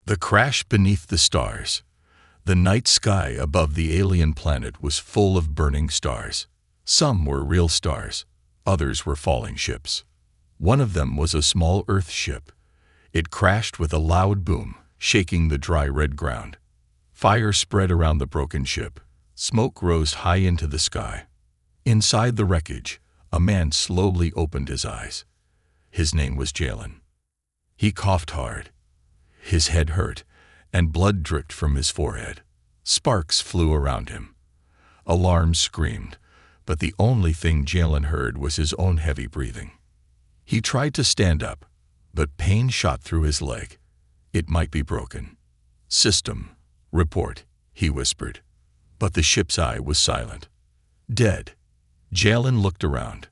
The crash beneath the stars. The night sky above the alien planet was full of burning stars. Some were real stars, others were falling ships. One of them was a small Earth ship. It crashed with a loud boom, shaking the dry red ground. Fire spread around the broken ship. Smoke rose high into the sky. Inside the wreckage, a man slowly opened his eyes. His name was Jalen. He coughed hard. His head hurt, and blood dripped from his forehead. Sparks flew around him. Alarms screamed, but the only thing Jalen heard was his own heavy breathing. He tried to stand up, but pain shot through his leg. It might be broken. "System, report," he whispered. But the ship's eye was silent. Dead. Jalen looked around.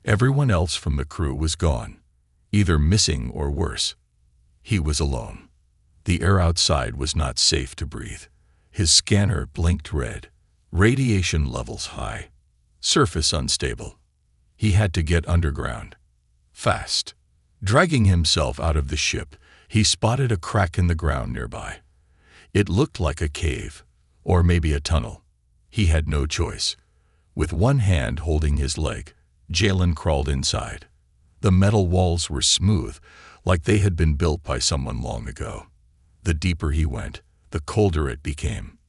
Everyone else from the crew was gone, either missing or worse. He was alone. The air outside was not safe to breathe. His scanner blinked red. Radiation levels high. Surface unstable. He had to get underground. Fast. Dragging himself out of the ship, he spotted a crack in the ground nearby. It looked like a cave, or maybe a tunnel. He had no choice. With one hand holding his leg, Jalen crawled inside. The metal walls were smooth, like they had been built by someone long ago. The deeper he went, the colder it became.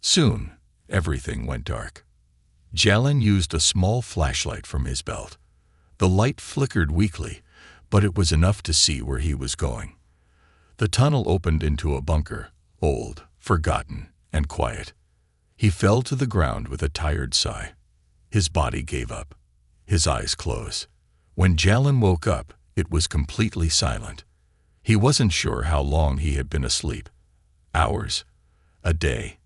Soon, everything went dark. Jalen used a small flashlight from his belt. The light flickered weakly, but it was enough to see where he was going. The tunnel opened into a bunker, old, forgotten, and quiet. He fell to the ground with a tired sigh. His body gave up. His eyes closed. When Jalen woke up, it was completely silent. He wasn't sure how long he had been asleep. Hours? A day?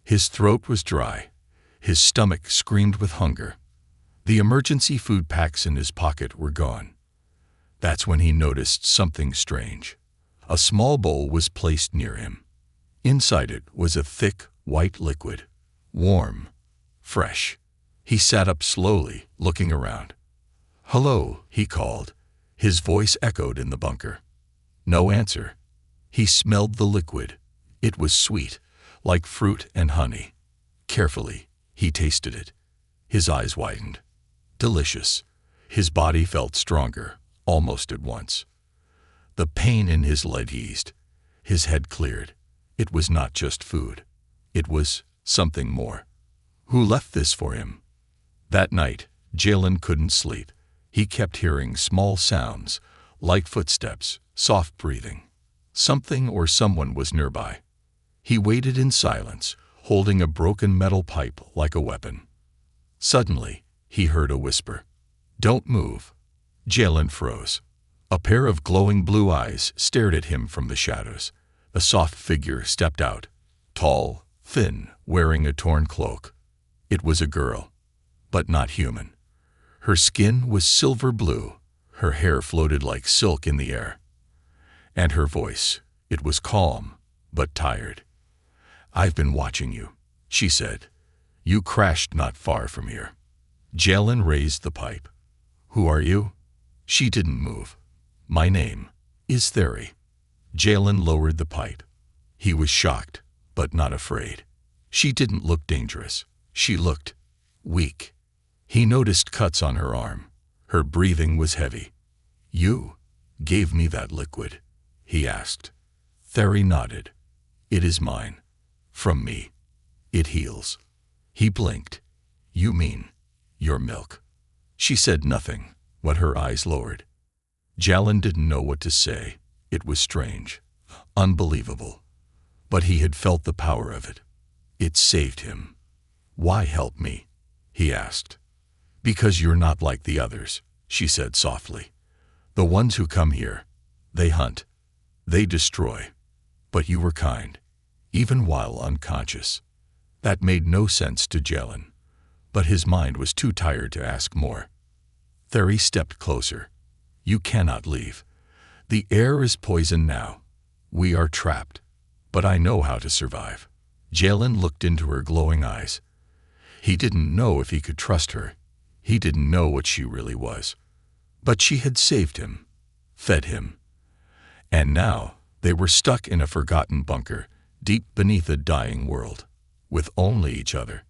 His throat was dry. His stomach screamed with hunger. The emergency food packs in his pocket were gone. That's when he noticed something strange. A small bowl was placed near him. Inside it was a thick, white liquid. Warm. Fresh. He sat up slowly, looking around. "Hello," he called. His voice echoed in the bunker. No answer. He smelled the liquid. It was sweet, like fruit and honey. Carefully, he tasted it. His eyes widened. Delicious. His body felt stronger, almost at once. The pain in his leg eased. His head cleared. It was not just food. It was something more. Who left this for him? That night, Jalen couldn't sleep. He kept hearing small sounds, light footsteps, soft breathing. Something or someone was nearby. He waited in silence, holding a broken metal pipe like a weapon. Suddenly, he heard a whisper. "Don't move." Jalen froze. A pair of glowing blue eyes stared at him from the shadows. A soft figure stepped out, tall, thin, wearing a torn cloak. It was a girl, but not human. Her skin was silver blue, her hair floated like silk in the air. And her voice, it was calm, but tired. "I've been watching you," she said. "You crashed not far from here." Jalen raised the pipe. "Who are you?" She didn't move. "My name is Theory." Jalen lowered the pipe. He was shocked, but not afraid. She didn't look dangerous. She looked weak. He noticed cuts on her arm. Her breathing was heavy. "You gave me that liquid?" he asked. Theory nodded. "It is mine. From me. It heals." He blinked. "You mean your milk?" She said nothing, but her eyes lowered. Jalen didn't know what to say. It was strange, unbelievable. But he had felt the power of it. It saved him. "Why help me?" he asked. "Because you're not like the others," she said softly. "The ones who come here, they hunt. They destroy. But you were kind, even while unconscious." That made no sense to Jalen, but his mind was too tired to ask more. Theory stepped closer. "You cannot leave. The air is poison now. We are trapped. But I know how to survive." Jalen looked into her glowing eyes. He didn't know if he could trust her. He didn't know what she really was. But she had saved him, fed him. And now They were stuck in a forgotten bunker, deep beneath a dying world, with only each other.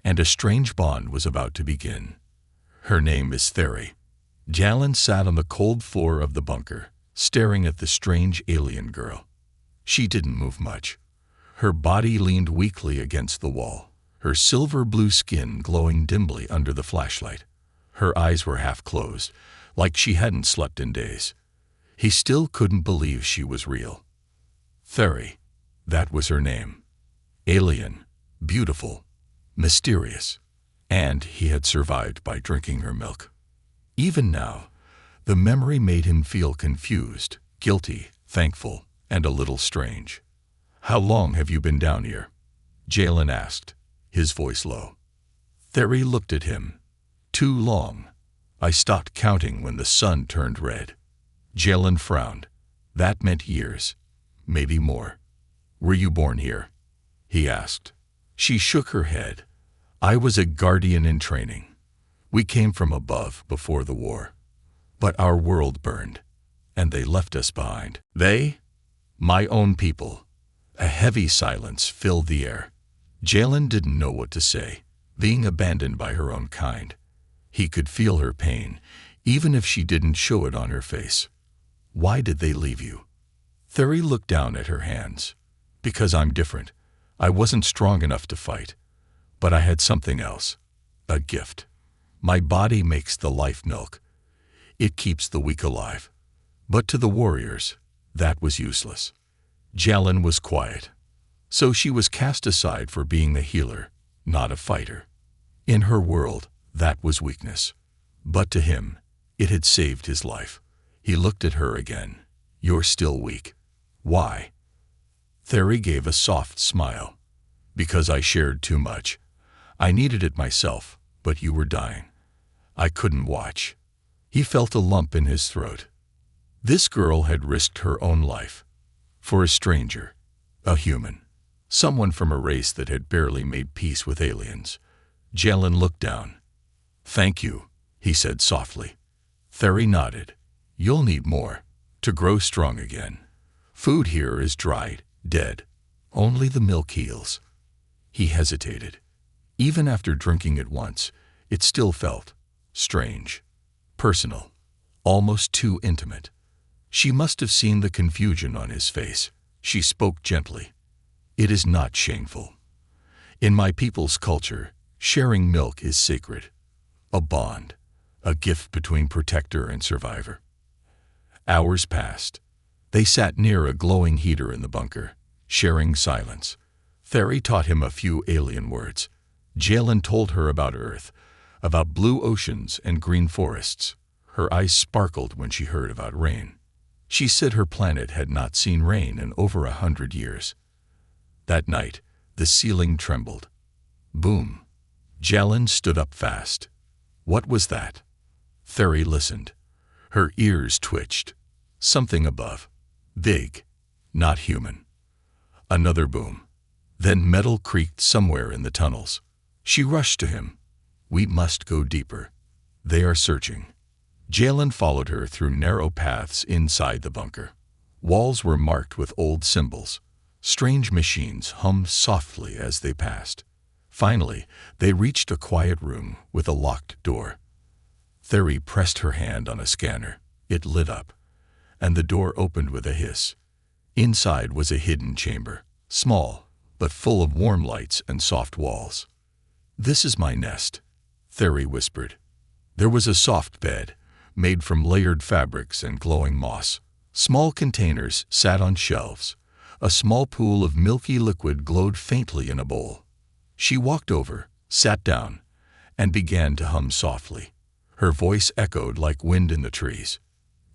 And a strange bond was about to begin. Her name is Theri. Jalyn sat on the cold floor of the bunker, staring at the strange alien girl. She didn't move much. Her body leaned weakly against the wall, her silver-blue skin glowing dimly under the flashlight. Her eyes were half closed, like she hadn't slept in days. He still couldn't believe she was real. Theri, that was her name. Alien, beautiful, mysterious, and he had survived by drinking her milk. Even now, the memory made him feel confused, guilty, thankful, and a little strange. "How long have you been down here?" Jalyn asked, his voice low. Theri looked at him. "Too long. I stopped counting when the sun turned red." Jalyn frowned. That meant years, maybe more. "Were you born here?" he asked. She shook her head. "I was a guardian in training. We came from above before the war. But our world burned, and they left us behind." "They?" "My own people." A heavy silence filled the air. Jalyn didn't know what to say, being abandoned by her own kind. He could feel her pain, even if she didn't show it on her face. "Why did they leave you?" Theri looked down at her hands. "Because I'm different. I wasn't strong enough to fight. But I had something else. A gift. My body makes the life milk. It keeps the weak alive. But to the warriors, that was useless." Jalyn was quiet. So she was cast aside for being a healer, not a fighter. In her world, that was weakness. But to him, it had saved his life. He looked at her again. "You're still weak. Why?" Theri gave a soft smile. "Because I shared too much. I needed it myself, but you were dying. I couldn't watch." He felt a lump in his throat. This girl had risked her own life. For a stranger, a human, someone from a race that had barely made peace with aliens. Jalyn looked down. "Thank you," he said softly. Theri nodded. "You'll need more to grow strong again. Food here is dried, dead. Only the milk heals." He hesitated. Even after drinking it once, it still felt strange, personal, almost too intimate. She must have seen the confusion on his face. She spoke gently. "It is not shameful. In my people's culture, sharing milk is sacred. A bond, a gift between protector and survivor." Hours passed. They sat near a glowing heater in the bunker, sharing silence. Theri taught him a few alien words. Jalyn told her about Earth, about blue oceans and green forests. Her eyes sparkled when she heard about rain. She said her planet had not seen rain in over 100 years. That night, the ceiling trembled. Boom. Jalyn stood up fast. What was that? Theri listened. Her ears twitched. Something above. Big. Not human. Another boom. Then metal creaked somewhere in the tunnels. She rushed to him. "We must go deeper. They are searching." Jalyn followed her through narrow paths inside the bunker. Walls were marked with old symbols. Strange machines hummed softly as they passed. Finally, they reached a quiet room with a locked door. Theri pressed her hand on a scanner. It lit up, and the door opened with a hiss. Inside was a hidden chamber, small, but full of warm lights and soft walls. "This is my nest," Theri whispered. There was a soft bed, made from layered fabrics and glowing moss. Small containers sat on shelves. A small pool of milky liquid glowed faintly in a bowl. She walked over, sat down, and began to hum softly. Her voice echoed like wind in the trees.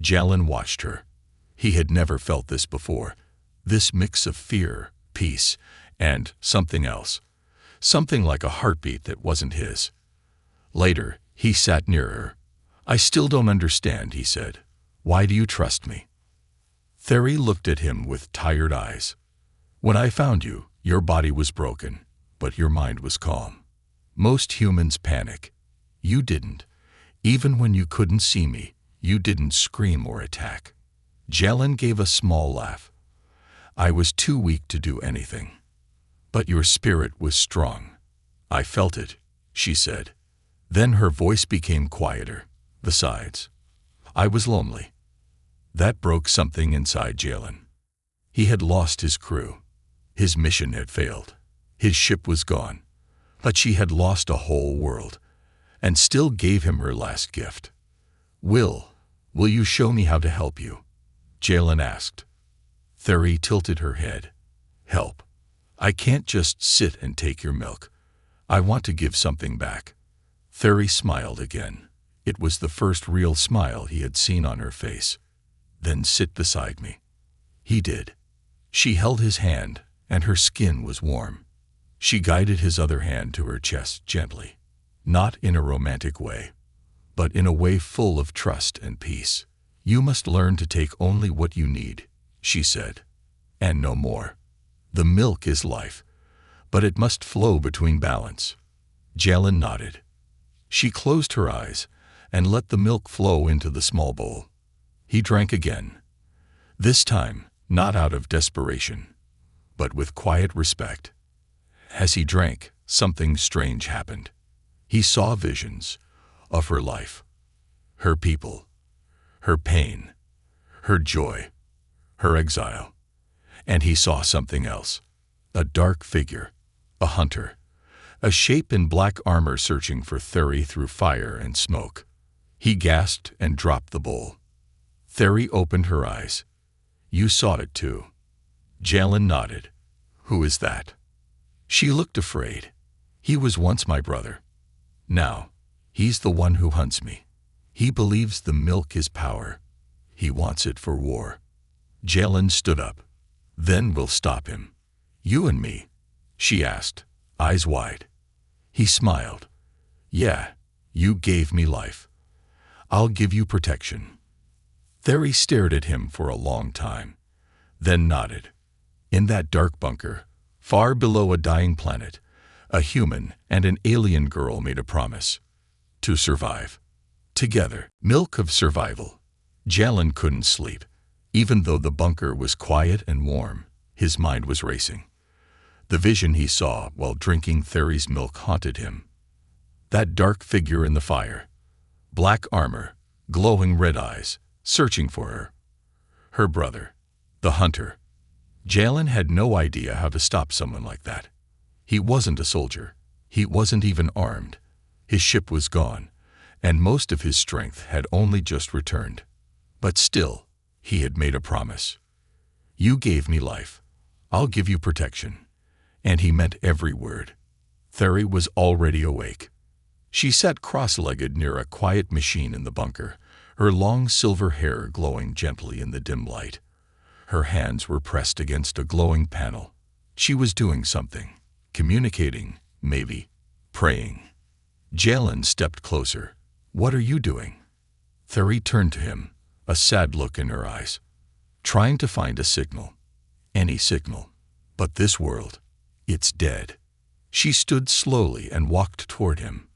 Jalyn watched her. He had never felt this before. This mix of fear, peace, and something else. Something like a heartbeat that wasn't his. Later, he sat near her. "I still don't understand," he said. "Why do you trust me?" Theri looked at him with tired eyes. "When I found you, your body was broken, but your mind was calm. Most humans panic. You didn't. Even when you couldn't see me, you didn't scream or attack." Jalyn gave a small laugh. I was too weak to do anything. But your spirit was strong. I felt it, she said. Then her voice became quieter. Besides, I was lonely. That broke something inside Jalen. He had lost his crew. His mission had failed. His ship was gone. But she had lost a whole world, and still gave him her last gift. Will you show me how to help you? Jalen asked. Theri tilted her head. Help. I can't just sit and take your milk. I want to give something back. Theri smiled again. It was the first real smile he had seen on her face. Then sit beside me. He did. She held his hand, and her skin was warm. She guided his other hand to her chest gently, not in a romantic way, but in a way full of trust and peace. You must learn to take only what you need, she said, and no more. The milk is life, but it must flow between balance. Jalen nodded. She closed her eyes and let the milk flow into the small bowl. He drank again, this time not out of desperation, but with quiet respect. As he drank, something strange happened. He saw visions of her life, her people, her pain, her joy, her exile. And he saw something else, a dark figure, a hunter, a shape in black armor searching for Theri through fire and smoke. He gasped and dropped the bowl. Theri opened her eyes. You saw it too. Jalen nodded. Who is that? She looked afraid. He was once my brother. Now, he's the one who hunts me. He believes the milk is power. He wants it for war. Jalen stood up. Then we'll stop him. You and me? She asked, eyes wide. He smiled. Yeah, you gave me life. I'll give you protection. Theri stared at him for a long time, then nodded. In that dark bunker, far below a dying planet, a human and an alien girl made a promise. To survive. Together. Milk of survival. Jalen couldn't sleep. Even though the bunker was quiet and warm, his mind was racing. The vision he saw while drinking Theri's milk haunted him. That dark figure in the fire. Black armor, glowing red eyes, searching for her. Her brother, the hunter. Jalen had no idea how to stop someone like that. He wasn't a soldier. He wasn't even armed. His ship was gone, and most of his strength had only just returned. But still, he had made a promise. You gave me life. I'll give you protection. And he meant every word. Theri was already awake. She sat cross-legged near a quiet machine in the bunker, her long silver hair glowing gently in the dim light. Her hands were pressed against a glowing panel. She was doing something. Communicating, maybe. Praying. Jalen stepped closer. What are you doing? Theri turned to him, a sad look in her eyes. Trying to find a signal. Any signal. But this world, it's dead. She stood slowly and walked toward him.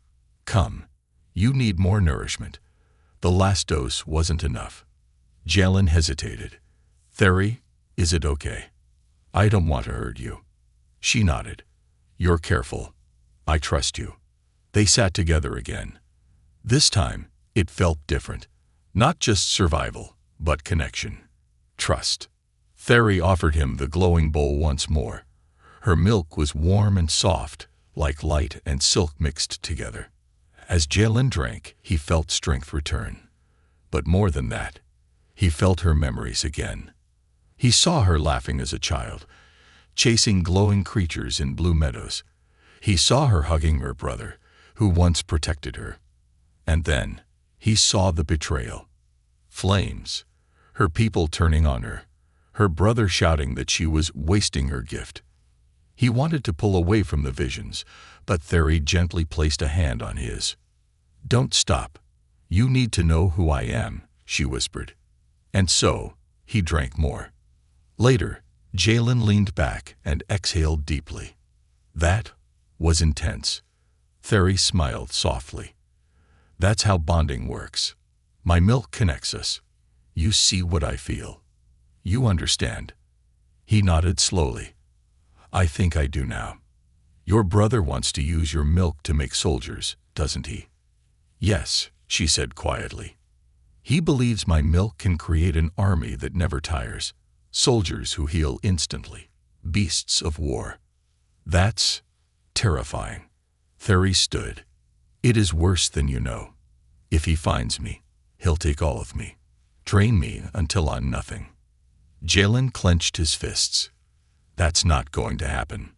Come. You need more nourishment. The last dose wasn't enough. Jalen hesitated. Theri, is it okay? I don't want to hurt you. She nodded. You're careful. I trust you. They sat together again. This time, it felt different. Not just survival, but connection. Trust. Theri offered him the glowing bowl once more. Her milk was warm and soft, like light and silk mixed together. As Jalen drank, he felt strength return. But more than that, he felt her memories again. He saw her laughing as a child, chasing glowing creatures in blue meadows. He saw her hugging her brother, who once protected her. And then, he saw the betrayal. Flames. Her people turning on her. Her brother shouting that she was wasting her gift. He wanted to pull away from the visions, but Theri gently placed a hand on his. Don't stop. You need to know who I am, she whispered. And so, he drank more. Later, Jalen leaned back and exhaled deeply. That was intense. Theri smiled softly. That's how bonding works. My milk connects us. You see what I feel. You understand. He nodded slowly. I think I do now. Your brother wants to use your milk to make soldiers, doesn't he? Yes, she said quietly. He believes my milk can create an army that never tires, soldiers who heal instantly, beasts of war. That's terrifying. Thery stood. It is worse than you know. If he finds me, he'll take all of me, train me until I'm nothing. Jalen clenched his fists. That's not going to happen.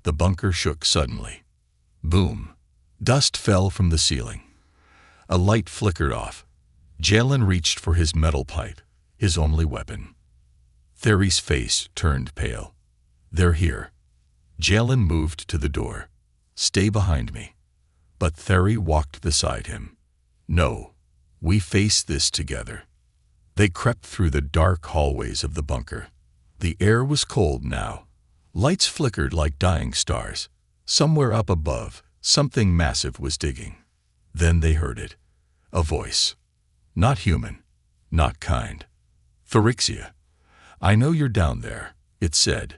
The bunker shook suddenly. Boom. Dust fell from the ceiling. A light flickered off. Jalen reached for his metal pipe, his only weapon. Thery's face turned pale. They're here. Jalen moved to the door. Stay behind me. But Thery walked beside him. No, we face this together. They crept through the dark hallways of the bunker. The air was cold now. Lights flickered like dying stars. Somewhere up above, something massive was digging. Then they heard it. A voice. Not human. Not kind. Phyrexia. I know you're down there, it said,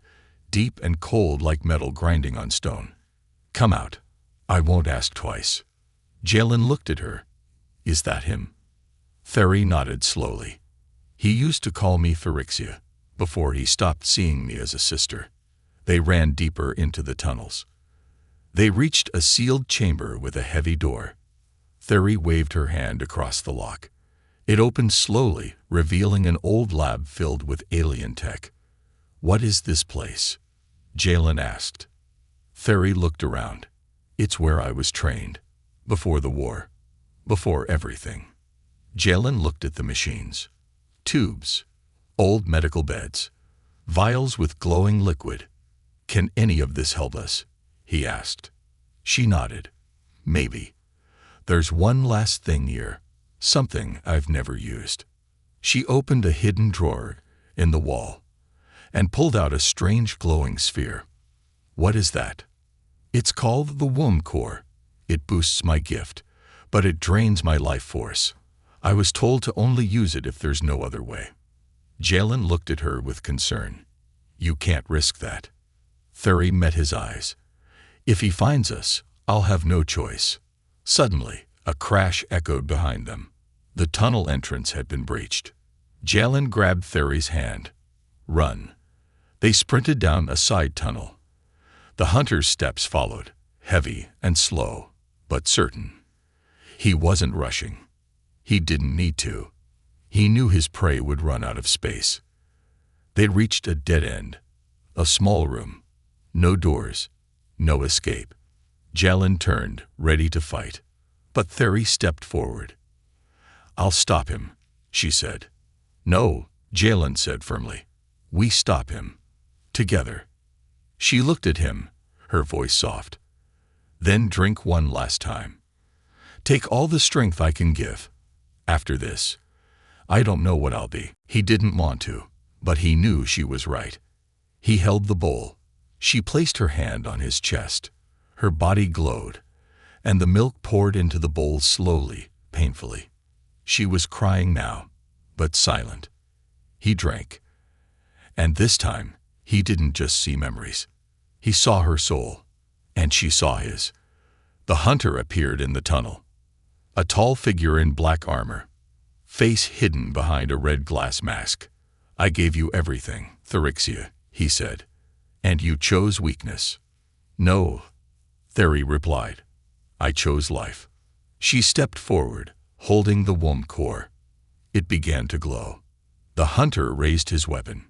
deep and cold like metal grinding on stone. Come out. I won't ask twice. Jalen looked at her. Is that him? Thery nodded slowly. He used to call me Phyrexia, before he stopped seeing me as a sister. They ran deeper into the tunnels. They reached a sealed chamber with a heavy door. Thery waved her hand across the lock. It opened slowly, revealing an old lab filled with alien tech. What is this place? Jalen asked. Thery looked around. It's where I was trained. Before the war. Before everything. Jalen looked at the machines. Tubes. Old medical beds. Vials with glowing liquid. Can any of this help us? He asked. She nodded. Maybe. There's one last thing here. Something I've never used. She opened a hidden drawer in the wall and pulled out a strange glowing sphere. What is that? It's called the womb core. It boosts my gift, but it drains my life force. I was told to only use it if there's no other way. Jalen looked at her with concern. You can't risk that. Thery met his eyes. If he finds us, I'll have no choice. Suddenly, a crash echoed behind them. The tunnel entrance had been breached. Jalen grabbed Thery's hand. Run. They sprinted down a side tunnel. The hunter's steps followed, heavy and slow, but certain. He wasn't rushing. He didn't need to. He knew his prey would run out of space. They reached a dead end. A small room. No doors. No escape. Jalen turned, ready to fight. But Thery stepped forward. I'll stop him, she said. No, Jalen said firmly. We stop him. Together. She looked at him, her voice soft. Then drink one last time. Take all the strength I can give. After this, I don't know what I'll be. He didn't want to, but he knew she was right. He held the bowl. She placed her hand on his chest. Her body glowed, and the milk poured into the bowl slowly, painfully. She was crying now, but silent. He drank. And this time, he didn't just see memories. He saw her soul, and she saw his. The hunter appeared in the tunnel. A tall figure in black armor, face hidden behind a red glass mask. I gave you everything, Phyrexia, he said, and you chose weakness. No, Thery replied. I chose life. She stepped forward, holding the womb core. It began to glow. The hunter raised his weapon.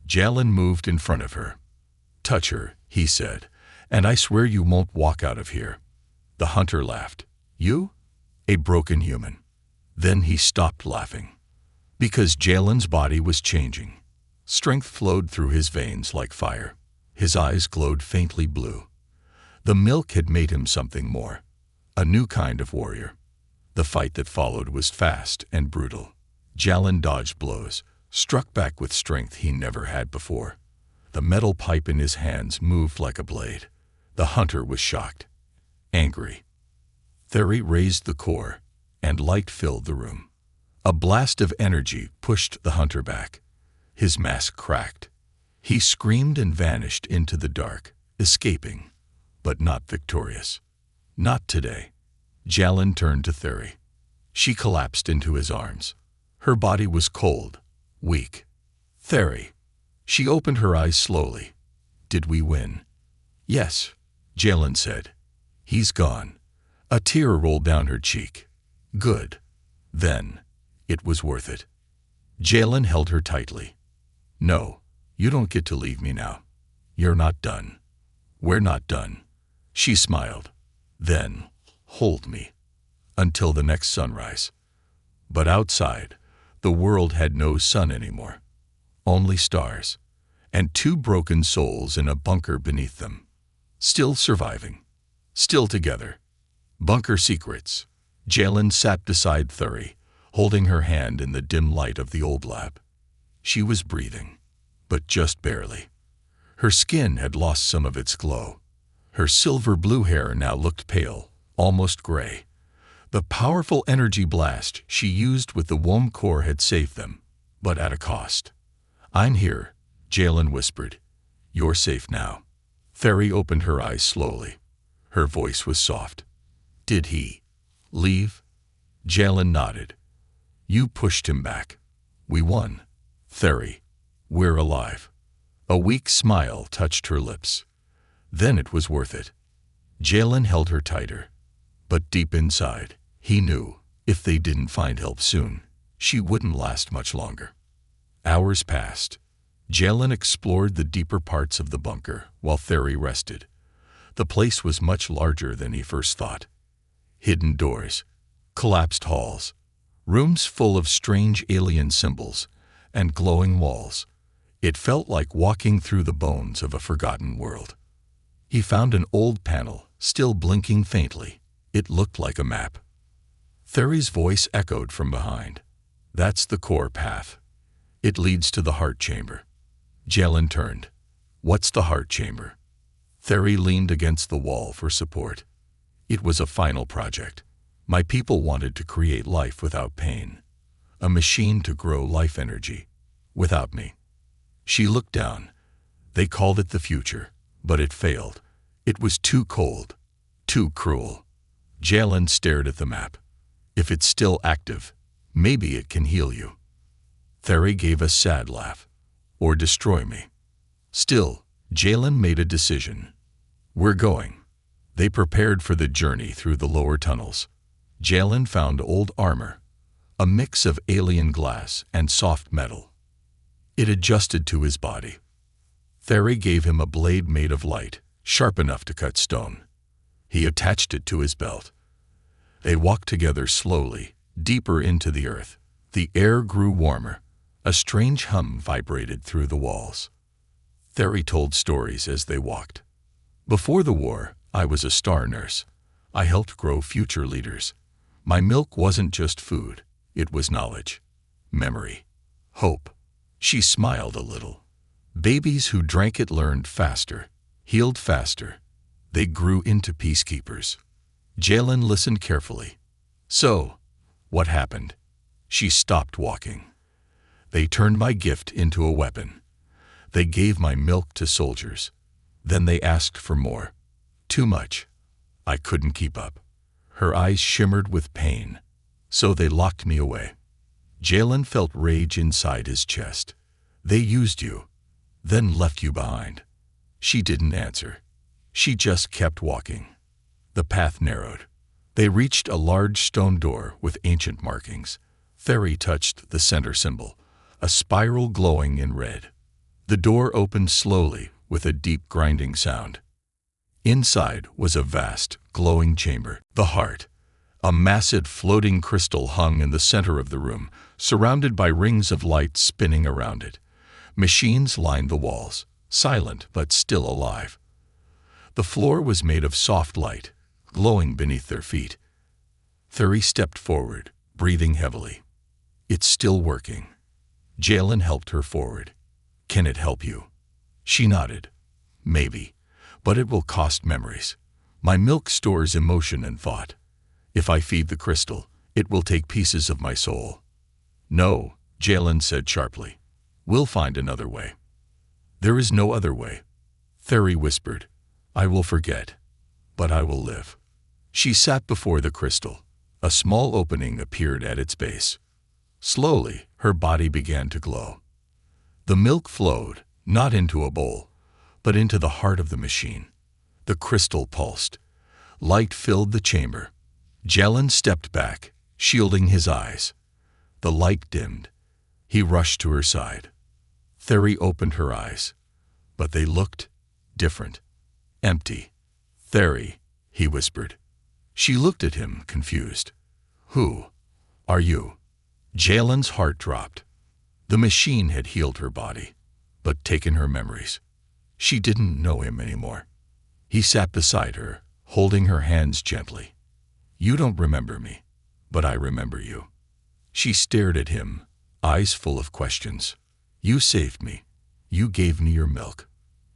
Jalen moved in front of her. Touch her, he said, and I swear you won't walk out of here. The hunter laughed. You? A broken human. Then he stopped laughing. Because Jalen's body was changing. Strength flowed through his veins like fire. His eyes glowed faintly blue. The milk had made him something more. A new kind of warrior. The fight that followed was fast and brutal. Jalen dodged blows, struck back with strength he never had before. The metal pipe in his hands moved like a blade. The hunter was shocked. Angry. Thery raised the core, and light filled the room. A blast of energy pushed the hunter back. His mask cracked. He screamed and vanished into the dark, escaping, but not victorious. Not today. Jalen turned to Theri. She collapsed into his arms. Her body was cold, weak. Theri. She opened her eyes slowly. Did we win? Yes, Jalen said. He's gone. A tear rolled down her cheek. Good. Then, it was worth it. Jalen held her tightly. No, you don't get to leave me now. You're not done. We're not done. She smiled. Then, hold me. Until the next sunrise. But outside, the world had no sun anymore. Only stars. And two broken souls in a bunker beneath them. Still surviving. Still together. Bunker secrets. Jalen sat beside Theri, holding her hand in the dim light of the old lab. She was breathing, but just barely. Her skin had lost some of its glow. Her silver-blue hair now looked pale, almost gray. The powerful energy blast she used with the womb core had saved them, but at a cost. I'm here, Jalen whispered. You're safe now. Theri opened her eyes slowly. Her voice was soft. Did he leave? Jalen nodded. You pushed him back. We won. Theri, we're alive. A weak smile touched her lips. Then it was worth it. Jalen held her tighter. But deep inside, he knew, if they didn't find help soon, she wouldn't last much longer. Hours passed. Jalen explored the deeper parts of the bunker while Theri rested. The place was much larger than he first thought. Hidden doors, collapsed halls, rooms full of strange alien symbols, and glowing walls. It felt like walking through the bones of a forgotten world. He found an old panel, still blinking faintly. It looked like a map. Theri's voice echoed from behind. That's the core path. It leads to the heart chamber. Jalen turned. What's the heart chamber? Theri leaned against the wall for support. It was a final project. My people wanted to create life without pain. A machine to grow life energy. Without me. She looked down. They called it the future, but it failed. It was too cold. Too cruel. Jalen stared at the map. If it's still active, maybe it can heal you. Theri gave a sad laugh. Or destroy me. Still, Jalen made a decision. We're going. They prepared for the journey through the lower tunnels. Jalen found old armor, a mix of alien glass and soft metal. It adjusted to his body. Theri gave him a blade made of light, sharp enough to cut stone. He attached it to his belt. They walked together slowly, deeper into the earth. The air grew warmer. A strange hum vibrated through the walls. Theri told stories as they walked. Before the war, I was a star nurse. I helped grow future leaders. My milk wasn't just food. It was knowledge, memory, hope. She smiled a little. Babies who drank it learned faster, healed faster. They grew into peacekeepers. Jalen listened carefully. So, what happened? She stopped walking. They turned my gift into a weapon. They gave my milk to soldiers. Then they asked for more. Too much. I couldn't keep up. Her eyes shimmered with pain. So they locked me away. Jalen felt rage inside his chest. They used you, then left you behind. She didn't answer. She just kept walking. The path narrowed. They reached a large stone door with ancient markings. Theri touched the center symbol, a spiral glowing in red. The door opened slowly with a deep grinding sound. Inside was a vast, glowing chamber, the heart. A massive floating crystal hung in the center of the room, surrounded by rings of light spinning around it. Machines lined the walls, silent but still alive. The floor was made of soft light, glowing beneath their feet. Theri stepped forward, breathing heavily. It's still working. Jalen helped her forward. Can it help you? She nodded. Maybe, but it will cost memories. My milk stores emotion and thought. If I feed the crystal, it will take pieces of my soul. No, Jalen said sharply. We'll find another way. There is no other way. Theory whispered, I will forget, but I will live. She sat before the crystal. A small opening appeared at its base. Slowly, her body began to glow. The milk flowed, not into a bowl, but into the heart of the machine. The crystal pulsed. Light filled the chamber. Jalen stepped back, shielding his eyes. The light dimmed. He rushed to her side. Theory opened her eyes, but they looked different. Empty. Theory, he whispered. She looked at him, confused. Who are you? Jalen's heart dropped. The machine had healed her body, but taken her memories. She didn't know him anymore. He sat beside her, holding her hands gently. You don't remember me, but I remember you. She stared at him, eyes full of questions. You saved me. You gave me your milk.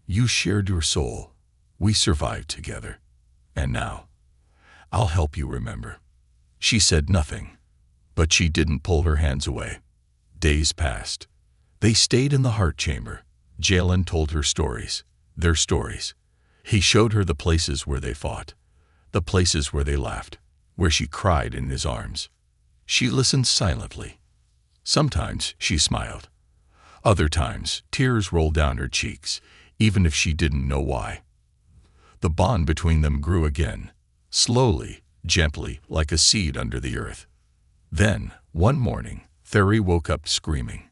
You shared your soul. We survived together. And now, I'll help you remember. She said nothing, but she didn't pull her hands away. Days passed. They stayed in the heart chamber. Jalen told her stories, their stories. He showed her the places where they fought, the places where they laughed, where she cried in his arms. She listened silently. Sometimes she smiled. Other times, tears rolled down her cheeks, even if she didn't know why. The bond between them grew again, slowly, gently, like a seed under the earth. Then, one morning, Theory woke up screaming.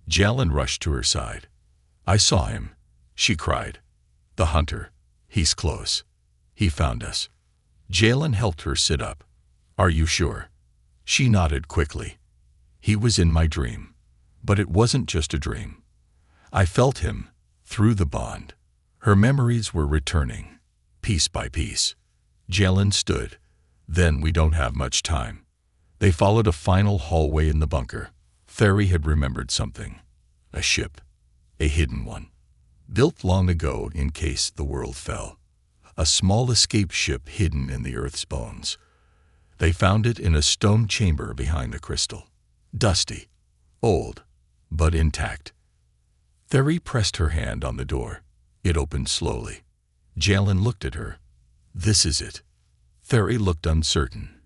Jalen rushed to her side. I saw him, she cried. The hunter. He's close. He found us. Jalen helped her sit up. Are you sure? She nodded quickly. He was in my dream. But it wasn't just a dream. I felt him, through the bond. Her memories were returning, piece by piece. Jalen stood. Then we don't have much time. They followed a final hallway in the bunker. Theory had remembered something. A ship. A hidden one. Built long ago in case the world fell. A small escape ship hidden in the Earth's bones. They found it in a stone chamber behind the crystal. Dusty. Old. But intact. Theory pressed her hand on the door. It opened slowly. Jalen looked at her. This is it. Theory looked uncertain.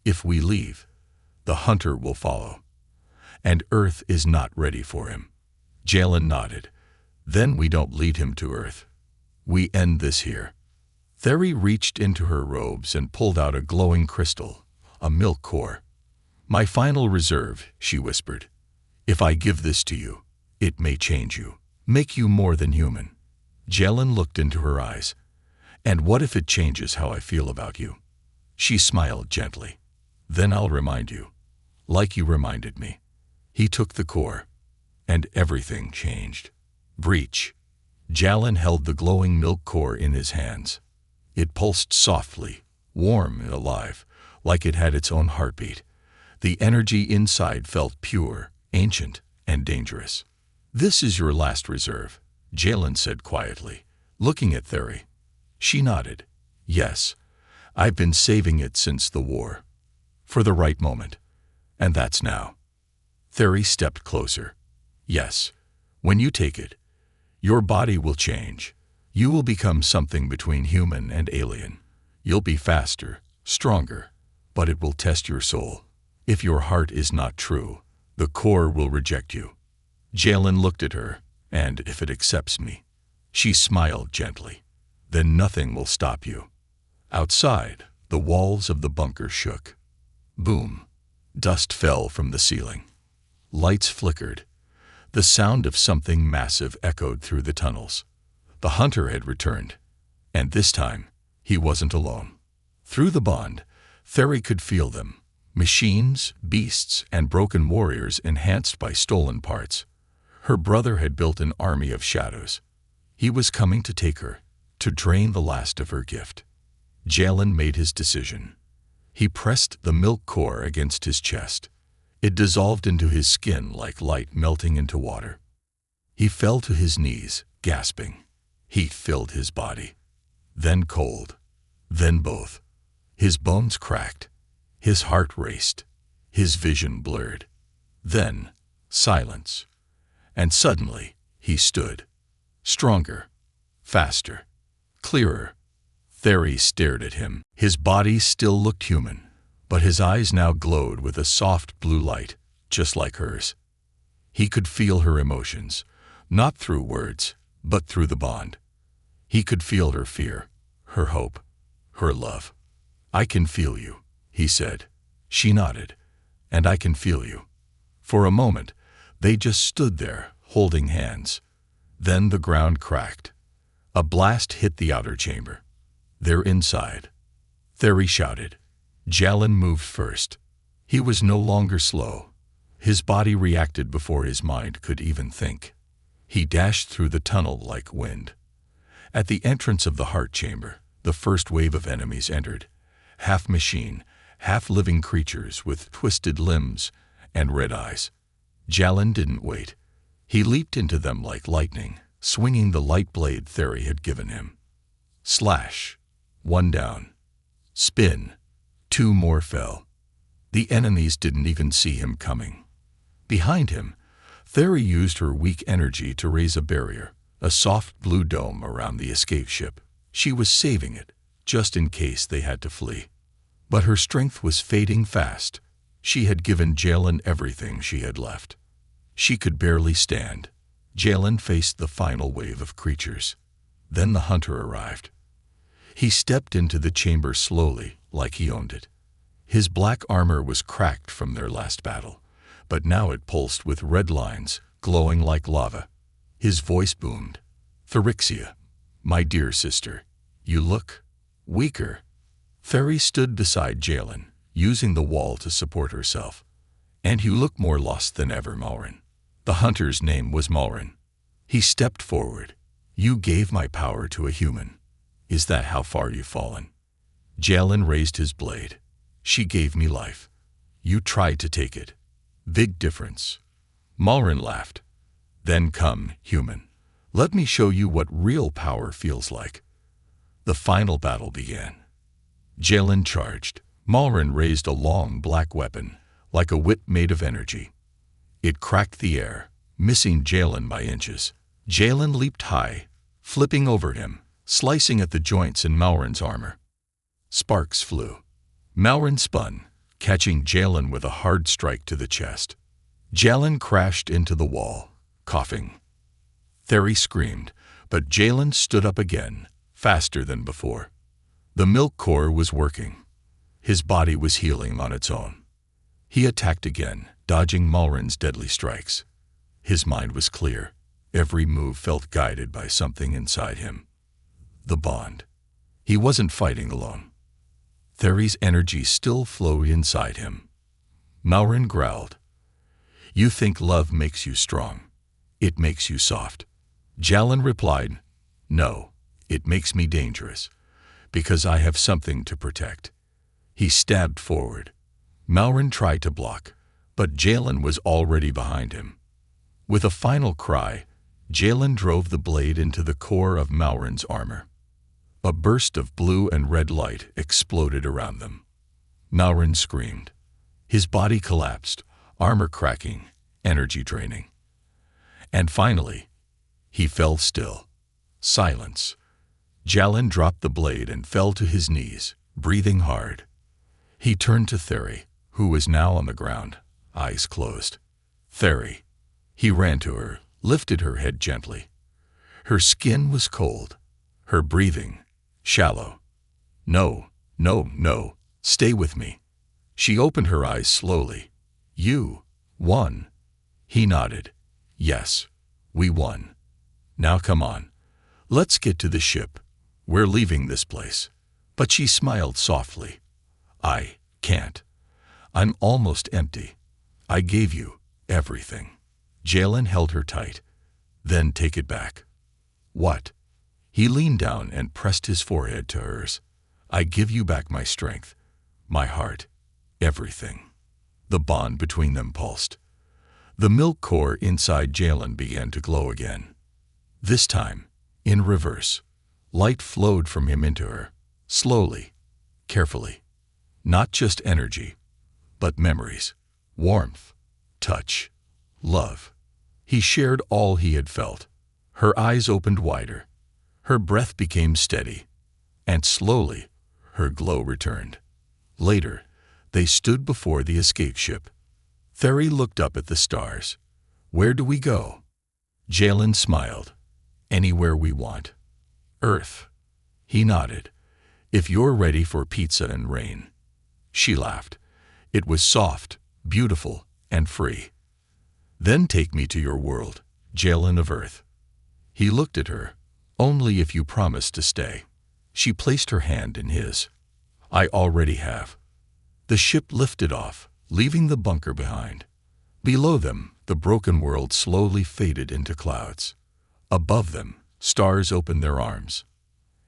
If we leave, the hunter will follow. And Earth is not ready for him. Jalen nodded. Then we don't lead him to Earth. We end this here. Theory reached into her robes and pulled out a glowing crystal, a milk core. My final reserve, she whispered. If I give this to you, it may change you, make you more than human. Jalen looked into her eyes. And what if it changes how I feel about you? She smiled gently. Then I'll remind you, like you reminded me. He took the core, and everything changed. Breach. Jalen held the glowing milk core in his hands. It pulsed softly, warm and alive, like it had its own heartbeat. The energy inside felt pure, ancient, and dangerous. This is your last reserve, Jalen said quietly, looking at Theory. She nodded. Yes, I've been saving it since the war. For the right moment. And that's now. Theory stepped closer. Yes, when you take it, your body will change. You will become something between human and alien. You'll be faster, stronger, but it will test your soul. If your heart is not true, the core will reject you. Jalen looked at her, and if it accepts me, she smiled gently. Then nothing will stop you. Outside, the walls of the bunker shook. Boom. Dust fell from the ceiling. Lights flickered. The sound of something massive echoed through the tunnels. The hunter had returned, and this time, he wasn't alone. Through the bond, Theory could feel them. Machines, beasts, and broken warriors enhanced by stolen parts. Her brother had built an army of shadows. He was coming to take her, to drain the last of her gift. Jalen made his decision. He pressed the milk core against his chest. It dissolved into his skin like light melting into water. He fell to his knees, gasping. Heat filled his body. Then cold. Then both. His bones cracked. His heart raced. His vision blurred. Then, silence. And suddenly, he stood. Stronger, faster, clearer. Thery stared at him. His body still looked human, but his eyes now glowed with a soft blue light, just like hers. He could feel her emotions, not through words, but through the bond. He could feel her fear, her hope, her love. "I can feel you," he said. She nodded. "And I can feel you." For a moment, they just stood there, holding hands. Then the ground cracked. A blast hit the outer chamber. "They're inside." Thery shouted. Jalin moved first. He was no longer slow. His body reacted before his mind could even think. He dashed through the tunnel like wind. At the entrance of the heart chamber, the first wave of enemies entered. Half machine, half living creatures with twisted limbs and red eyes. Jalin didn't wait. He leaped into them like lightning, swinging the light blade Thery had given him. Slash. One down. Spin. Two more fell. The enemies didn't even see him coming. Behind him, Thery used her weak energy to raise a barrier, a soft blue dome around the escape ship. She was saving it, just in case they had to flee. But her strength was fading fast. She had given Jalin everything she had left. She could barely stand. Jalin faced the final wave of creatures. Then the hunter arrived. He stepped into the chamber slowly, like he owned it. His black armor was cracked from their last battle, but now it pulsed with red lines, glowing like lava. His voice boomed. "Thyrixia, my dear sister, you look weaker." Thery stood beside Jalin, using the wall to support herself. "And you look more lost than ever, Malrin." The hunter's name was Malrin. He stepped forward. "You gave my power to a human. Is that how far you've fallen?" Jalin raised his blade. "She gave me life. You tried to take it. Big difference." Malrin laughed. "Then come, human. Let me show you what real power feels like." The final battle began. Jalin charged. Malrin raised a long black weapon, like a whip made of energy. It cracked the air, missing Jalin by inches. Jalin leaped high, flipping over him, slicing at the joints in Malrin's armor. Sparks flew. Malrin spun, catching Jalin with a hard strike to the chest. Jalin crashed into the wall, coughing. Thery screamed, but Jalin stood up again, faster than before. The milk core was working. His body was healing on its own. He attacked again, dodging Malrin's deadly strikes. His mind was clear. Every move felt guided by something inside him. The bond. He wasn't fighting alone. Thery's energy still flowed inside him. Malrin growled. "You think love makes you strong. It makes you soft." Jalin replied, "No, it makes me dangerous, because I have something to protect." He stabbed forward. Malrin tried to block, but Jalin was already behind him. With a final cry, Jalin drove the blade into the core of Malrin's armor. A burst of blue and red light exploded around them. Malrin screamed. His body collapsed, armor cracking, energy draining. And finally, he fell still. Silence. Jalin dropped the blade and fell to his knees, breathing hard. He turned to Thery, who was now on the ground, eyes closed. "Thery." He ran to her, lifted her head gently. Her skin was cold, her breathing shallow. "No, no, no, stay with me." She opened her eyes slowly. "You won." He nodded. "Yes, we won. Now come on. Let's get to the ship. We're leaving this place." But she smiled softly. "I can't. I'm almost empty. I gave you everything." Jalin held her tight. "Then take it back." "What?" He leaned down and pressed his forehead to hers. "I give you back my strength, my heart, everything." The bond between them pulsed. The milk core inside Jalin began to glow again. This time, in reverse. Light flowed from him into her, slowly, carefully. Not just energy, but memories, warmth, touch, love. He shared all he had felt. Her eyes opened wider. Her breath became steady. And slowly, her glow returned. Later, they stood before the escape ship. Theri looked up at the stars. "Where do we go?" Jalen smiled. "Anywhere we want." "Earth." He nodded. "If you're ready for pizza and rain." She laughed. It was soft, beautiful, and free. "Then take me to your world, Jalen of Earth." He looked at her. "Only if you promise to stay." She placed her hand in his. "I already have." The ship lifted off, leaving the bunker behind. Below them, the broken world slowly faded into clouds. Above them, stars opened their arms.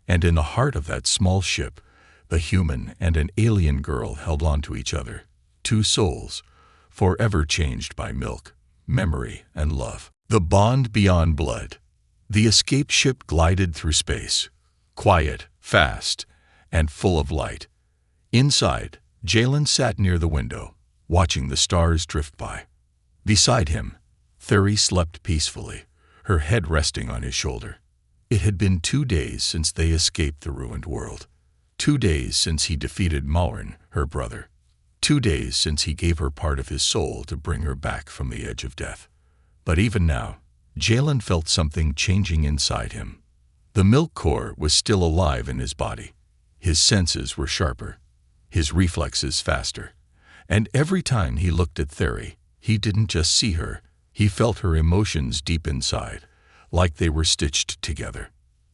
And in the heart of that small ship, the human and an alien girl held on to each other, two souls, forever changed by milk, memory, and love. The bond beyond blood. The escape ship glided through space, quiet, fast, and full of light. Inside, Jalen sat near the window, watching the stars drift by. Beside him, Theri slept peacefully, her head resting on his shoulder. It had been 2 days since they escaped the ruined world. 2 days since he defeated Maurin, her brother. 2 days since he gave her part of his soul to bring her back from the edge of death. But even now, Jalen felt something changing inside him. The milk core was still alive in his body. His senses were sharper, his reflexes faster. And every time he looked at Theri, he didn't just see her, he felt her emotions deep inside, like they were stitched together.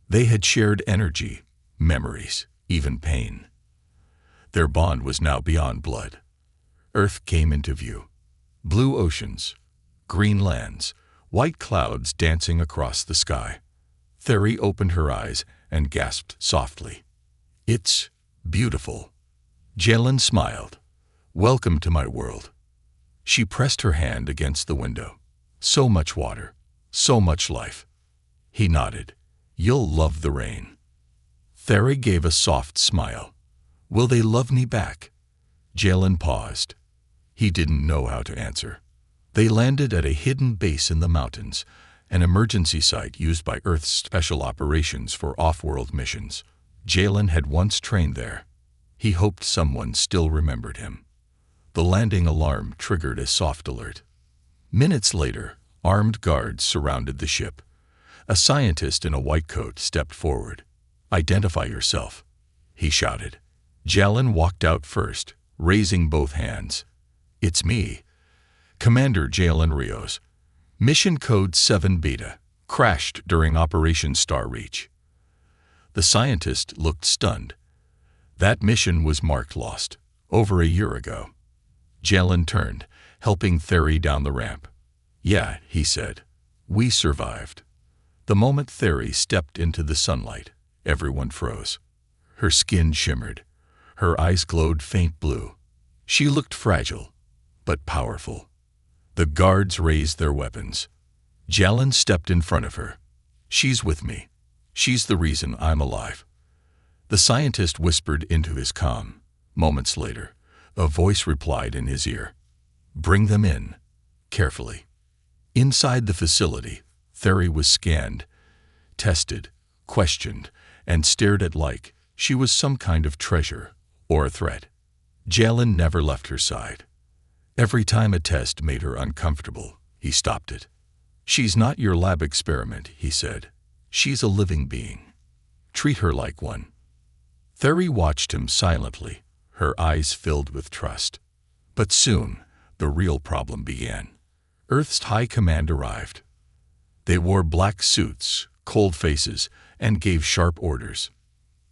They had shared energy, memories, even pain. Their bond was now beyond blood. Earth came into view. Blue oceans, green lands, white clouds dancing across the sky. Theri opened her eyes and gasped softly. "It's beautiful." Jalen smiled. "Welcome to my world." She pressed her hand against the window. "So much water, so much life." He nodded. "You'll love the rain." Theri gave a soft smile. "Will they love me back?" Jalen paused. He didn't know how to answer. They landed at a hidden base in the mountains, an emergency site used by Earth's special operations for off-world missions. Jalen had once trained there. He hoped someone still remembered him. The landing alarm triggered a soft alert. Minutes later, armed guards surrounded the ship. A scientist in a white coat stepped forward. "Identify yourself," he shouted. Jalen walked out first, raising both hands. "It's me, Commander Jalen Rios. Mission Code 7 Beta, crashed during Operation Star Reach." The scientist looked stunned. That mission was marked lost, over a year ago. Jalen turned, helping Theri down the ramp. "Yeah," he said. "We survived." The moment Theri stepped into the sunlight, everyone froze. Her skin shimmered. Her eyes glowed faint blue. She looked fragile, but powerful. The guards raised their weapons. Jalen stepped in front of her. "She's with me. She's the reason I'm alive." The scientist whispered into his comm. Moments later, a voice replied in his ear. "Bring them in, carefully." Inside the facility, Theri was scanned, tested, questioned, and stared at like she was some kind of treasure or a threat. Jalen never left her side. Every time a test made her uncomfortable, he stopped it. "She's not your lab experiment," he said. "She's a living being. Treat her like one." Theri watched him silently, her eyes filled with trust. But soon, the real problem began. Earth's high command arrived. They wore black suits, cold faces, and gave sharp orders.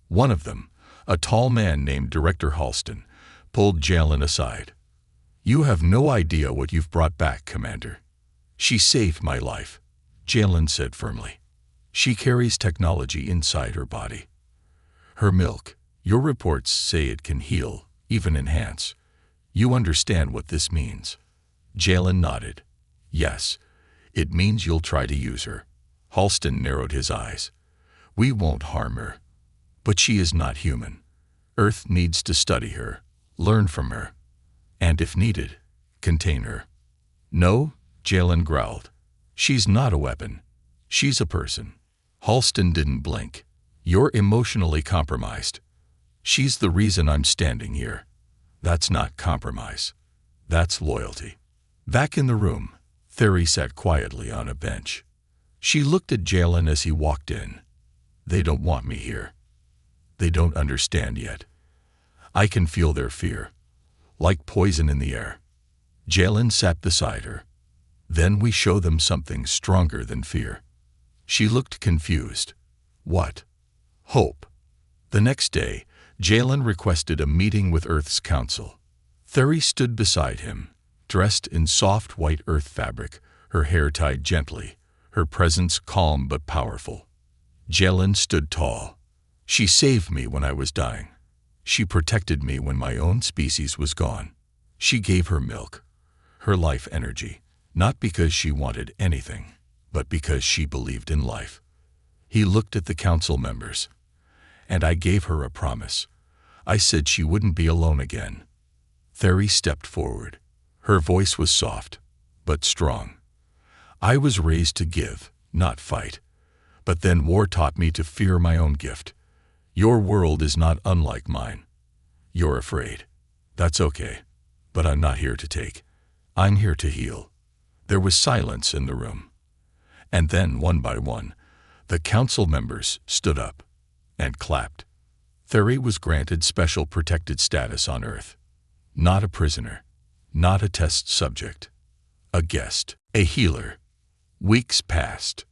One of them, a tall man named Director Halston, pulled Jalen aside. "You have no idea what you've brought back, Commander." "She saved my life," Jalen said firmly. "She carries technology inside her body. Her milk, your reports say it can heal, even enhance. You understand what this means?" Jalen nodded. "Yes, it means you'll try to use her." Halston narrowed his eyes. "We won't harm her. But she is not human. Earth needs to study her, learn from her, and if needed, contain her." "No," Jalen growled. "She's not a weapon. She's a person. Halston didn't blink. You're emotionally compromised. She's the reason I'm standing here. That's not compromise. That's loyalty. Back in the room, Theory sat quietly on a bench. She looked at Jalen as he walked in. They don't want me here. They don't understand yet. I can feel their fear, like poison in the air. Jalen sat beside her. Then we show them something stronger than fear. She looked confused. What? Hope. The next day, Jalen requested a meeting with Earth's council. Theory stood beside him, dressed in soft white earth fabric, her hair tied gently, her presence calm but powerful. Jalen stood tall. She saved me when I was dying. She protected me when my own species was gone. She gave her milk, her life energy, not because she wanted anything, but because she believed in life. He looked at the council members. And I gave her a promise. I said she wouldn't be alone again. Theory stepped forward. Her voice was soft, but strong. I was raised to give, not fight. But then war taught me to fear my own gift. Your world is not unlike mine. You're afraid. That's okay. But I'm not here to take. I'm here to heal. There was silence in the room. And then, one by one, the council members stood up and clapped. Theory was granted special protected status on Earth. Not a prisoner, not a test subject. A guest, a healer. Weeks passed.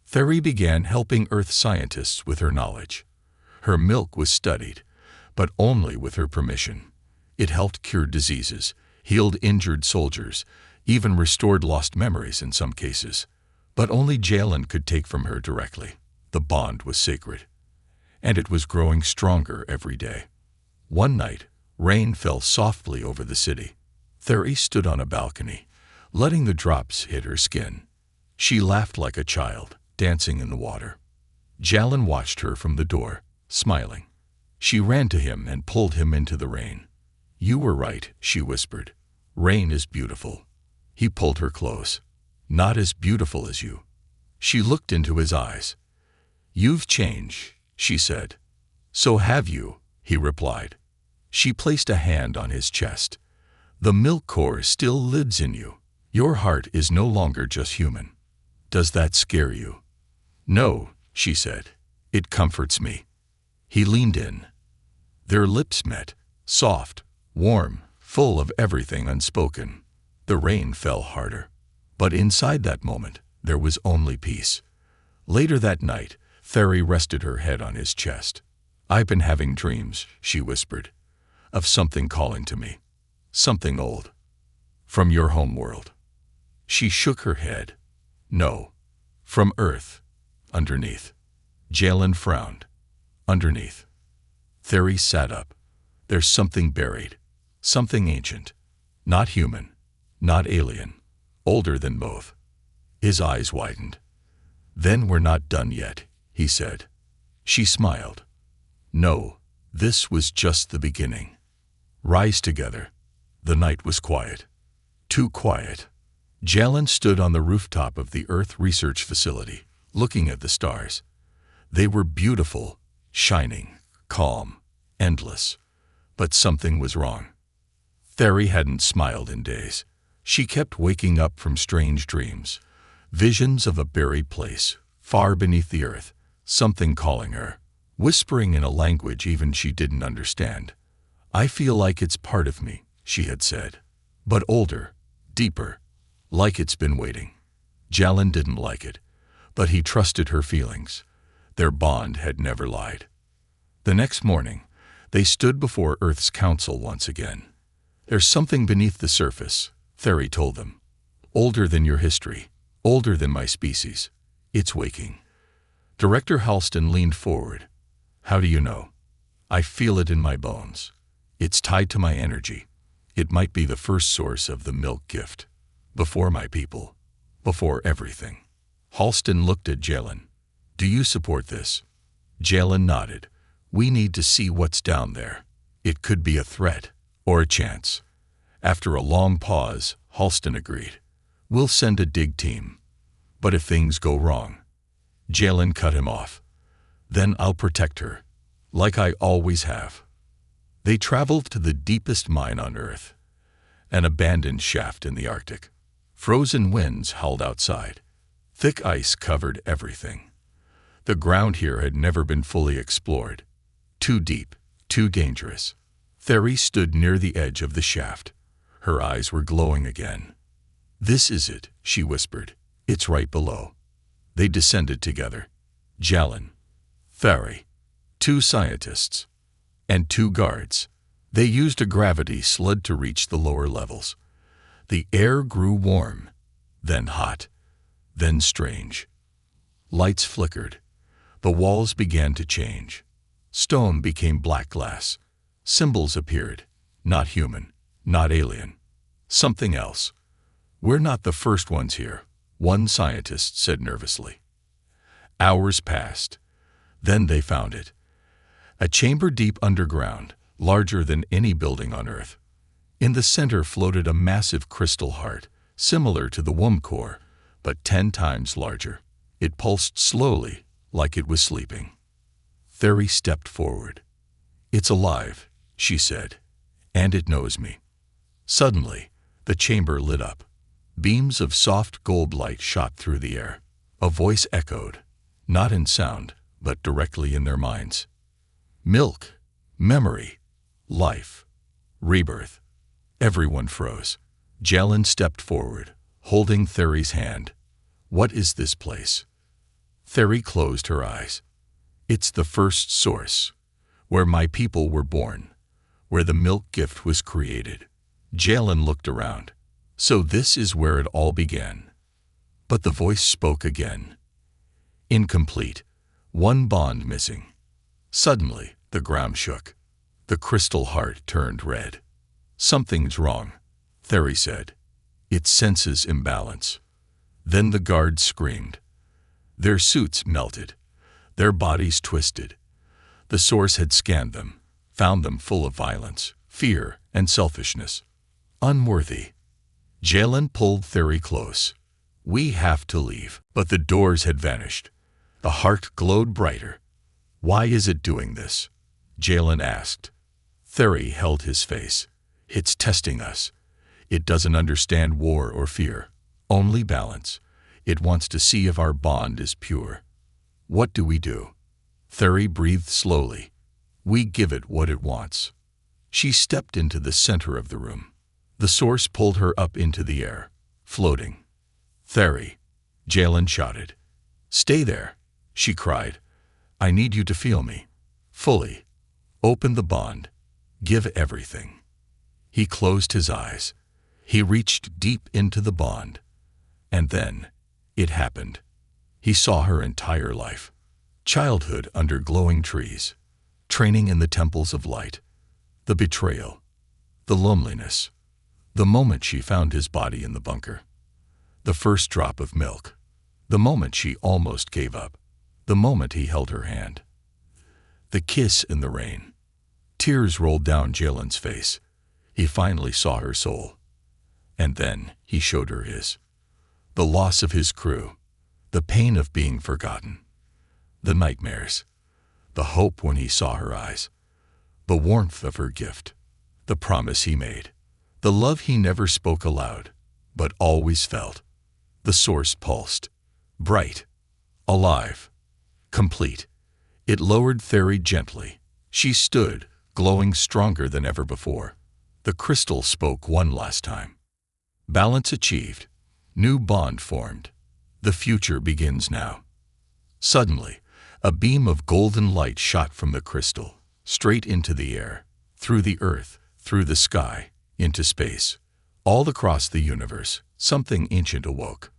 Theory began helping Earth scientists with her knowledge. Her milk was studied, but only with her permission. It helped cure diseases, healed injured soldiers, even restored lost memories in some cases. But only Jalen could take from her directly. The bond was sacred. And it was growing stronger every day. One night, rain fell softly over the city. Theory stood on a balcony, letting the drops hit her skin. She laughed like a child, dancing in the water. Jalen watched her from the door, smiling. She ran to him and pulled him into the rain. You were right, she whispered. Rain is beautiful. He pulled her close. Not as beautiful as you. She looked into his eyes. You've changed, she said. So have you, he replied. She placed a hand on his chest. The milk core still lives in you. Your heart is no longer just human. Does that scare you? No, she said. It comforts me. He leaned in. Their lips met, soft, warm, full of everything unspoken. The rain fell harder. But inside that moment, there was only peace. Later that night, Theory rested her head on his chest. I've been having dreams, she whispered, of something calling to me. Something old. From your home world. She shook her head. No. From Earth. Underneath. Jalen frowned. Underneath. Theory sat up. There's something buried. Something ancient. Not human. Not alien. Older than both. His eyes widened. Then we're not done yet, he said. She smiled. No, this was just the beginning. Rise together. The night was quiet. Too quiet. Jalen stood on the rooftop of the Earth Research Facility, looking at the stars. They were beautiful, shining, calm, endless. But something was wrong. Theory hadn't smiled in days. She kept waking up from strange dreams, visions of a buried place, far beneath the earth, something calling her, whispering in a language even she didn't understand. I feel like it's part of me, she had said, but older, deeper, like it's been waiting. Jalen didn't like it, but he trusted her feelings. Their bond had never lied. The next morning, they stood before Earth's council once again. There's something beneath the surface, Theory told them. Older than your history, older than my species. It's waking. Director Halston leaned forward. How do you know? I feel it in my bones. It's tied to my energy. It might be the first source of the milk gift. Before my people. Before everything. Halston looked at Jalen. Do you support this? Jalen nodded. We need to see what's down there. It could be a threat or a chance. After a long pause, Halston agreed. We'll send a dig team. But if things go wrong, Jalen cut him off. Then I'll protect her, like I always have. They traveled to the deepest mine on Earth, an abandoned shaft in the Arctic. Frozen winds howled outside. Thick ice covered everything. The ground here had never been fully explored. Too deep, too dangerous. Theri stood near the edge of the shaft. Her eyes were glowing again. "This is it," she whispered. "It's right below." They descended together. Jalen, Theri, 2 scientists, and 2 guards. They used a gravity sled to reach the lower levels. The air grew warm, then hot, then strange. Lights flickered. The walls began to change. Stone became black glass. Symbols appeared. Not human, not alien. Something else. "We're not the first ones here," one scientist said nervously. Hours passed. Then they found it. A chamber deep underground, larger than any building on Earth. In the center floated a massive crystal heart, similar to the womb core, but 10 times larger. It pulsed slowly, like it was sleeping. Theri stepped forward. "It's alive," she said, "and it knows me." Suddenly, the chamber lit up. Beams of soft gold light shot through the air. A voice echoed, not in sound, but directly in their minds. "Milk, memory, life, rebirth." Everyone froze. Jalen stepped forward, holding Theri's hand. "What is this place?" Theri closed her eyes. "It's the first source, where my people were born, where the milk gift was created." Jalen looked around. "So this is where it all began." But the voice spoke again. "Incomplete. One bond missing." Suddenly, the ground shook. The crystal heart turned red. "Something's wrong," Theri said. "It senses imbalance." Then the guards screamed. Their suits melted. Their bodies twisted. The source had scanned them, found them full of violence, fear, and selfishness. Unworthy. Jalen pulled Theri close. "We have to leave." But the doors had vanished. The heart glowed brighter. "Why is it doing this?" Jalen asked. Theri held his face. "It's testing us. It doesn't understand war or fear, only balance. It wants to see if our bond is pure." "What do we do?" Theri breathed slowly. "We give it what it wants." She stepped into the center of the room. The source pulled her up into the air, floating. "Theri," Jalen shouted. "Stay there," she cried. "I need you to feel me. Fully. Open the bond. Give everything." He closed his eyes. He reached deep into the bond. And then, it happened. He saw her entire life. Childhood under glowing trees. Training in the temples of light. The betrayal. The loneliness. The moment she found his body in the bunker. The first drop of milk. The moment she almost gave up. The moment he held her hand. The kiss in the rain. Tears rolled down Jalen's face. He finally saw her soul. And then he showed her his. The loss of his crew. The pain of being forgotten. The nightmares. The hope when he saw her eyes. The warmth of her gift. The promise he made. The love he never spoke aloud, but always felt. The source pulsed. Bright. Alive. Complete. It lowered Theri gently. She stood, glowing stronger than ever before. The crystal spoke one last time. Balance achieved. New bond formed. The future begins now. Suddenly, a beam of golden light shot from the crystal, straight into the air, through the earth, through the sky, into space. All across the universe, something ancient awoke.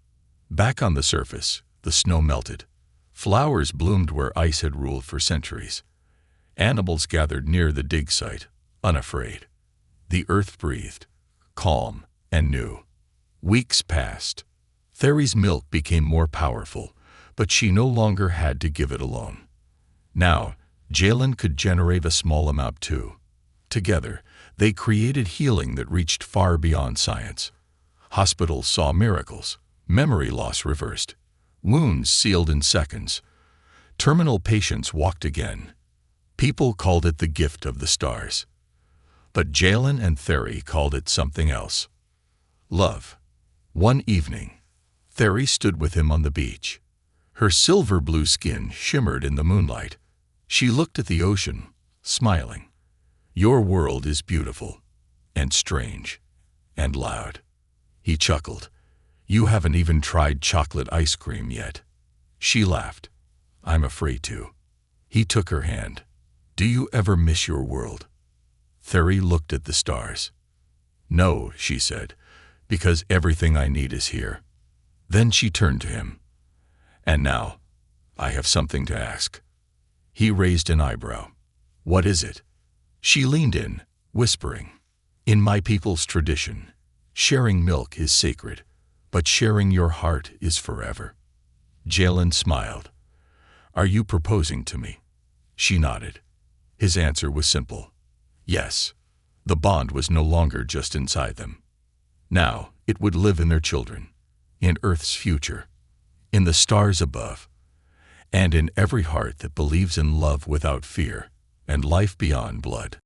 Back on the surface, the snow melted. Flowers bloomed where ice had ruled for centuries. Animals gathered near the dig site, unafraid. The earth breathed, calm and new. Weeks passed. Theri's milk became more powerful, but she no longer had to give it alone. Now, Jalen could generate a small amount too. Together, they created healing that reached far beyond science. Hospitals saw miracles, memory loss reversed, Wounds sealed in seconds. Terminal patients walked again. People called it the gift of the stars. But Jalen and Theri called it something else. Love. One evening, Theri stood with him on the beach. Her silver-blue skin shimmered in the moonlight. She looked at the ocean, smiling. Your world is beautiful, and strange, and loud. He chuckled. You haven't even tried chocolate ice cream yet. She laughed. I'm afraid to. He took her hand. Do you ever miss your world? Theri looked at the stars. No, she said, because everything I need is here. Then she turned to him. And now, I have something to ask. He raised an eyebrow. What is it? She leaned in, whispering. In my people's tradition, sharing milk is sacred, but sharing your heart is forever. Jalen smiled. Are you proposing to me? She nodded. His answer was simple. Yes. The bond was no longer just inside them. Now it would live in their children, in Earth's future, in the stars above, and in every heart that believes in love without fear and life beyond blood.